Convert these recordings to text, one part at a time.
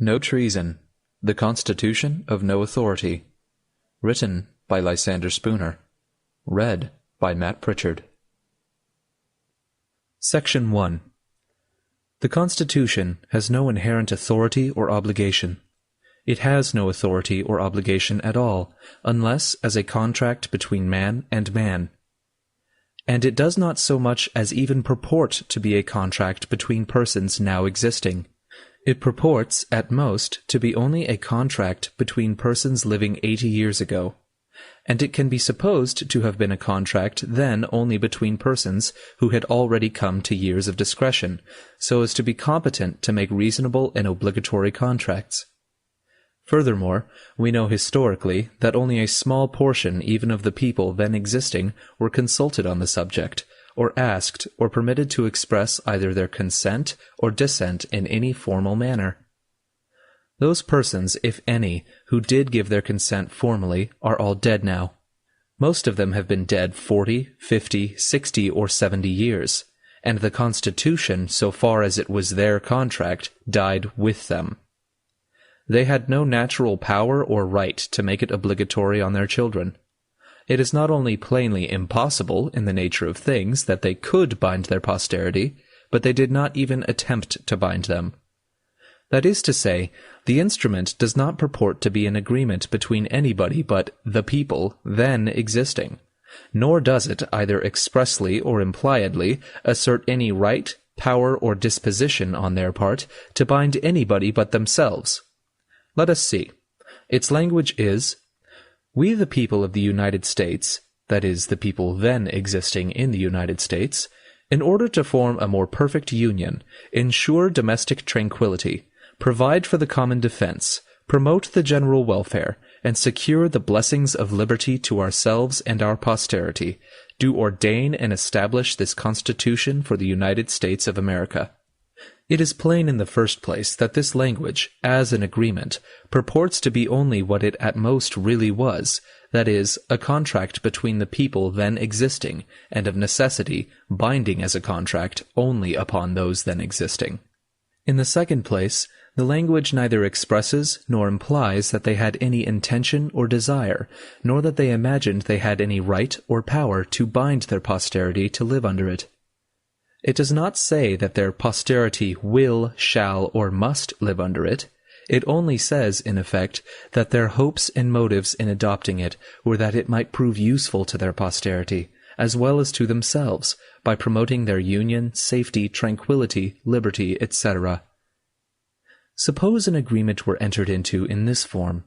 No Treason, The Constitution of No Authority. Written by Lysander Spooner. Read by Matt Pritchard. Section 1. The Constitution has no inherent authority or obligation. It has no authority or obligation at all, unless as a contract between man and man. And it does not so much as even purport to be a contract between persons now existing. It purports, at most, to be only a contract between persons living 80 years ago, and it can be supposed to have been a contract then only between persons who had already come to years of discretion, so as to be competent to make reasonable and obligatory contracts. Furthermore, we know historically that only a small portion even of the people then existing were consulted on the subject, or asked or permitted to express either their consent or dissent in any formal manner. Those persons, if any, who did give their consent formally are all dead now. Most of them have been dead 40, 50, 60, or 70 years, and the Constitution, so far as it was their contract, died with them. They had no natural power or right to make it obligatory on their children. It is not only plainly impossible in the nature of things that they could bind their posterity, but they did not even attempt to bind them. That is to say, the instrument does not purport to be an agreement between anybody but the people then existing, nor does it, either expressly or impliedly, assert any right, power, or disposition on their part to bind anybody but themselves. Let us see. Its language is, "We the people of the United States," that is, the people then existing in the United States, "in order to form a more perfect union, ensure domestic tranquility, provide for the common defense, promote the general welfare, and secure the blessings of liberty to ourselves and our posterity, do ordain and establish this Constitution for the United States of America." It is plain in the first place that this language, as an agreement, purports to be only what it at most really was, that is, a contract between the people then existing, and of necessity binding as a contract only upon those then existing. In the second place, the language neither expresses nor implies that they had any intention or desire, nor that they imagined they had any right or power to bind their posterity to live under it. It does not say that their posterity will, shall, or must live under it. It only says, in effect, that their hopes and motives in adopting it were that it might prove useful to their posterity, as well as to themselves, by promoting their union, safety, tranquility, liberty, etc. Suppose an agreement were entered into in this form.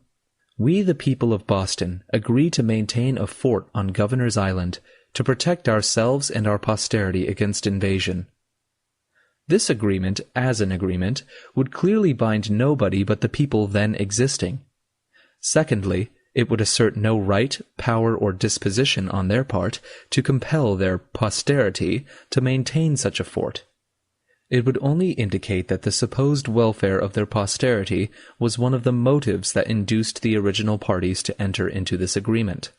We, the people of Boston, agree to maintain a fort on Governor's Island, to protect ourselves and our posterity against invasion. This agreement, as an agreement, would clearly bind nobody but the people then existing. Secondly, it would assert no right, power, or disposition on their part to compel their posterity to maintain such a fort. It would only indicate that the supposed welfare of their posterity was one of the motives that induced the original parties to enter into this agreement.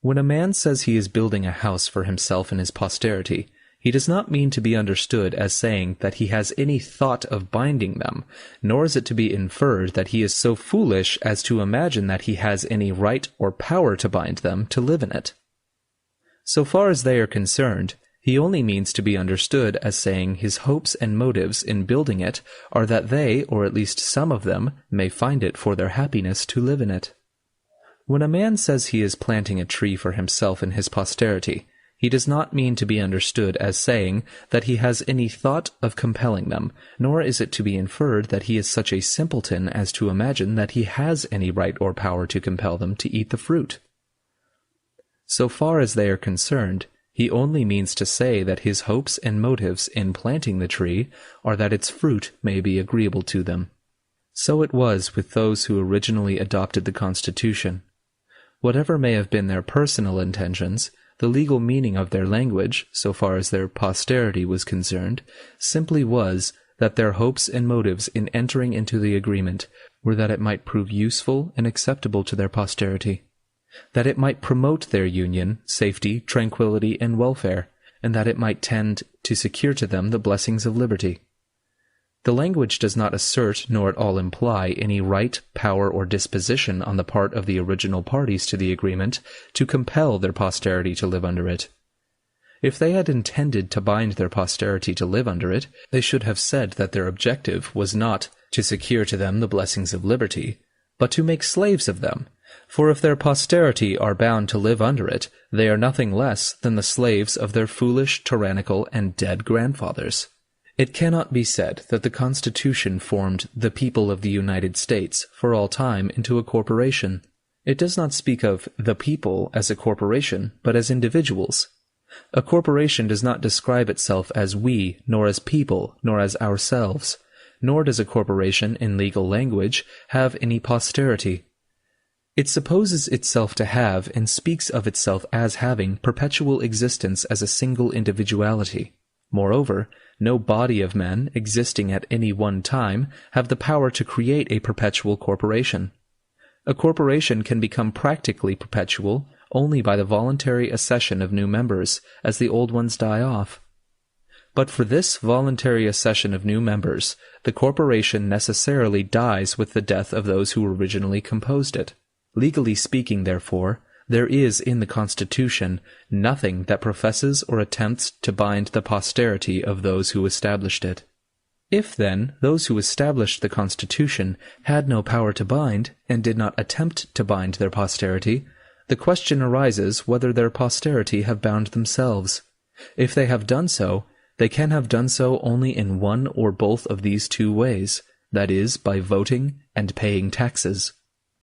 When a man says he is building a house for himself and his posterity, he does not mean to be understood as saying that he has any thought of binding them, nor is it to be inferred that he is so foolish as to imagine that he has any right or power to bind them to live in it. So far as they are concerned, he only means to be understood as saying his hopes and motives in building it are that they, or at least some of them, may find it for their happiness to live in it. When a man says he is planting a tree for himself and his posterity, he does not mean to be understood as saying that he has any thought of compelling them, nor is it to be inferred that he is such a simpleton as to imagine that he has any right or power to compel them to eat the fruit. So far as they are concerned, he only means to say that his hopes and motives in planting the tree are that its fruit may be agreeable to them. So it was with those who originally adopted the Constitution. Whatever may have been their personal intentions, the legal meaning of their language, so far as their posterity was concerned, simply was that their hopes and motives in entering into the agreement were that it might prove useful and acceptable to their posterity, that it might promote their union, safety, tranquility, and welfare, and that it might tend to secure to them the blessings of liberty. The language does not assert nor at all imply any right, power, or disposition on the part of the original parties to the agreement to compel their posterity to live under it. If they had intended to bind their posterity to live under it, they should have said that their objective was not to secure to them the blessings of liberty, but to make slaves of them. For if their posterity are bound to live under it, they are nothing less than the slaves of their foolish, tyrannical, and dead grandfathers. It cannot be said that the Constitution formed the people of the United States for all time into a corporation. It does not speak of the people as a corporation, but as individuals. A corporation does not describe itself as we, nor as people, nor as ourselves, nor does a corporation, in legal language, have any posterity. It supposes itself to have and speaks of itself as having perpetual existence as a single individuality. Moreover, no body of men existing at any one time have the power to create a perpetual corporation. A corporation can become practically perpetual only by the voluntary accession of new members as the old ones die off. But for this voluntary accession of new members, the corporation necessarily dies with the death of those who originally composed it. Legally speaking, therefore, there is in the Constitution nothing that professes or attempts to bind the posterity of those who established it. If, then, those who established the Constitution had no power to bind, and did not attempt to bind their posterity, the question arises whether their posterity have bound themselves. If they have done so, they can have done so only in one or both of these two ways, that is, by voting and paying taxes.